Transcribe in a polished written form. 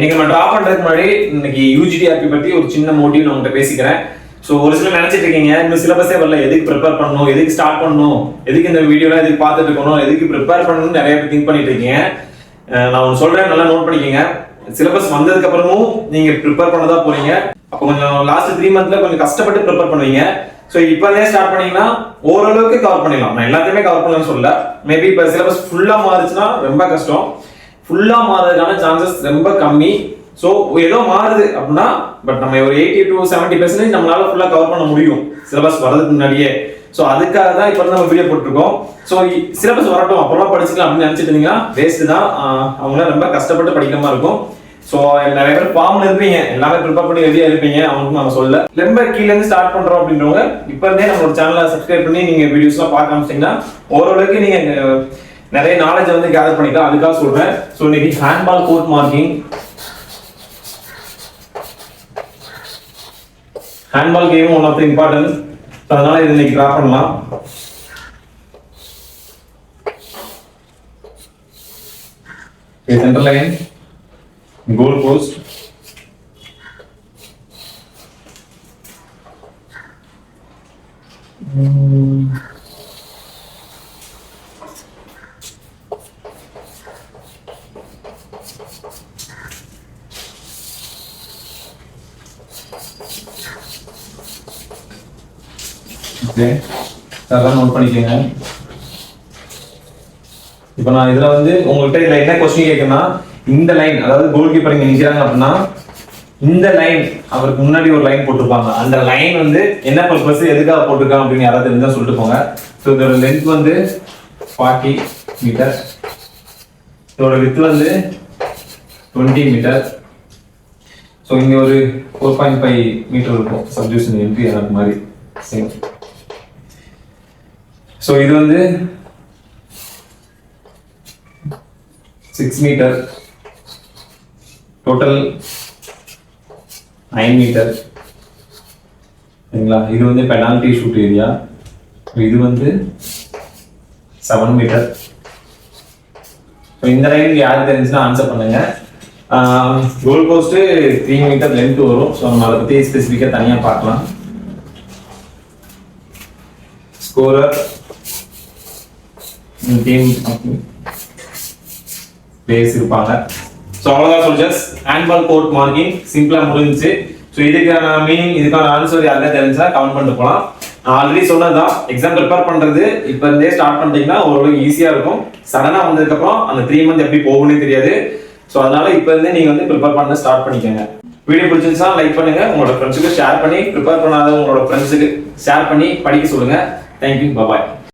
இன்னைக்கு நம்ம டிரா பண்றதுக்கு முன்னாடி இன்னைக்கு யூஜிடிஆர்பி பத்தி ஒரு சின்ன மோட்டிவ் நான் உங்கள்கிட்ட பேசிக்கிறேன். ஸோ ஒரு சிலர் நினைச்சிட்டு இருக்கீங்க இன்னும் சிலபஸே வரல, எதுக்கு ப்ரிப்பேர் பண்ணணும், எதுக்கு ஸ்டார்ட் பண்ணணும், எதுக்கு இந்த வீடியோலாம் எதுக்கு பார்த்துட்டு இருக்கணும், எதுக்கு ப்ரிப்பேர் பண்ணணும்னு நிறைய பேர் திங்க் பண்ணிட்டு இருக்கீங்க. நான் ஒன்று சொல்றேன், நல்லா நோட் பண்ணிக்கோங்க. சிலபஸ் வந்ததுக்கு அப்புறமும் நீங்க ப்ரிப்பேர் பண்ணதா போறீங்க. அப்போ கொஞ்சம் லாஸ்ட் 3 மந்த்ல கொஞ்சம் கஷ்டப்பட்டு ப்ரிப்பேர் பண்ணுவீங்க. ஸோ இப்போதே ஸ்டார்ட் பண்ணீங்கன்னா ஓரளவுக்கு கவர் பண்ணிடலாம். நான் எல்லாத்தையுமே கவர் பண்ணலாம்னு சொல்லல. மேபி இப்போ சிலபஸ் ஃபுல்லா மாறுச்சுன்னா ரொம்ப கஷ்டம். ஃபுல்லா மாறதுக்கான சான்சஸ் ரொம்ப கம்மி. ஸோ ஏதோ மாறுது அப்படின்னா பட் நம்ம ஒரு 80 to 70% நம்மளால ஃபுல்லா கவர் பண்ண முடியும் சிலபஸ் வரதுக்கு முன்னாடியே. ஸோ அதுக்காக தான் இப்போ நம்ம வீடியோ போட்டிருக்கோம். ஸோ சிலபஸ் வரட்டும் அப்புறமா படிச்சுக்கலாம் அப்படின்னு நினைச்சிட்டு இருந்தீங்கன்னா வேஸ்ட் தான். அவங்களாம் ரொம்ப கஷ்டப்பட்டு படிக்கிற மாதிரி இருக்கும். ஸோ நிறைய பேர் ஃபார்ம்ல இருப்பீங்க, எல்லாமே ப்ரிப்பேர் பண்ணி ரெடியா இருப்பீங்க. அவங்களுக்கு நம்ம சொல்ல ரொம்ப கீழே இருந்து ஸ்டார்ட் பண்றோம் அப்படின்றவங்க இப்போ இருந்தே நம்மளோட சேனலை சப்ஸ்கிரைப் பண்ணி நீங்க வீடியோஸ்லாம் பார்க்க ஆரம்பிச்சிங்கன்னா ஓரளவுக்கு நீங்க நிறைய நாலேஜ் வந்து கேதர் பண்ணிக்கலாம். அதுக்காக சொல்றேன். ஸோ இன்னைக்கு handball court marking, handball game one of the important. அதனால இது இன்னைக்கு டிரா பண்ணலாம். சென்டர் லைன், கோல் போஸ்ட், அதெல்லாம் நோட் பண்ணிக்கோங்க. இப்போ நான் இதுல வந்து உங்கள்கிட்ட இதுல என்ன கொஸ்டின் கேட்கணும்னா, இந்த லைன் அதாவது கோல் கீப்பர் இங்க நிக்கிறாங்க அப்படின்னா இந்த லைன் அவருக்கு முன்னாடி ஒரு லைன் போட்டிருப்பாங்க. அந்த லைன் வந்து என்ன பர்பஸ், எதுக்காக போட்டிருக்காங்க அப்படின்னு யாராவது தெரிஞ்சா சொல்லிட்டு போங்க. ஸோ இதோட லென்த் வந்து 40 மீட்டர், இதோட வித் வந்து 20 மீட்டர். ஸோ இங்க ஒரு 4.5 மீட்டர் இருக்கும் சப்டிவிஷன் என்ட்ரி எனக்கு மாதிரி சேம். ஸோ இது வந்து 6 மீட்டர், டோட்டல் 9 மீட்டர். சரிங்களா? இது வந்து பெனால்டி ஷூட் ஏரியா. இது வந்து 7 மீட்டர். இந்த லைன் யாரு தெரிஞ்சுன்னா ஆன்சர் பண்ணுங்க. கோல் போஸ்ட் 3 மீட்டர் லென்த் வரும். ஸோ நம்ம அதை பத்தி ஸ்பெசிஃபிக்கா தனியா பார்க்கலாம். ஸ்கோரர் டீம் பிளேஸ் இருப்பாங்க. ஸோ அவ்வளோதான் சொல்ஜர்ஸ். ஹேண்ட்பால் கோர்ட் மார்க்கிங் சிம்பிளா முடிஞ்சிச்சு. ஸோ இதுக்கான மீனிங், இதுக்கான ஆன்சர் யாருக்கா தெரிஞ்சா கமெண்ட் பண்ணிட்டு போகலாம். நான் ஆல்ரெடி சொன்னதுதான், எக்ஸாம் ப்ரிப்பேர் பண்றது இப்போ இருந்தே ஸ்டார்ட் பண்ணிட்டீங்கன்னா ஓரளவுக்கு ஈஸியா இருக்கும். சடனா வந்ததுக்கு அப்புறம் அந்த 3 மந்த் எப்படி போகும்னே தெரியாது. ஸோ அதனால இப்போ இருந்தே நீங்க வந்து ப்ரிப்பேர் பண்ண ஸ்டார்ட் பண்ணிக்கோங்க. வீடியோ பிடிச்சிருந்துச்சா லைக் பண்ணுங்க, உங்களோட ஃப்ரெண்ட்ஸுக்கு ஷேர் பண்ணி, ப்ரிப்பேர் பண்ணாத உங்களோட ஃப்ரெண்ட்ஸுக்கு ஷேர் பண்ணி படிக்க சொல்லுங்க. தேங்க்யூ, பாய்.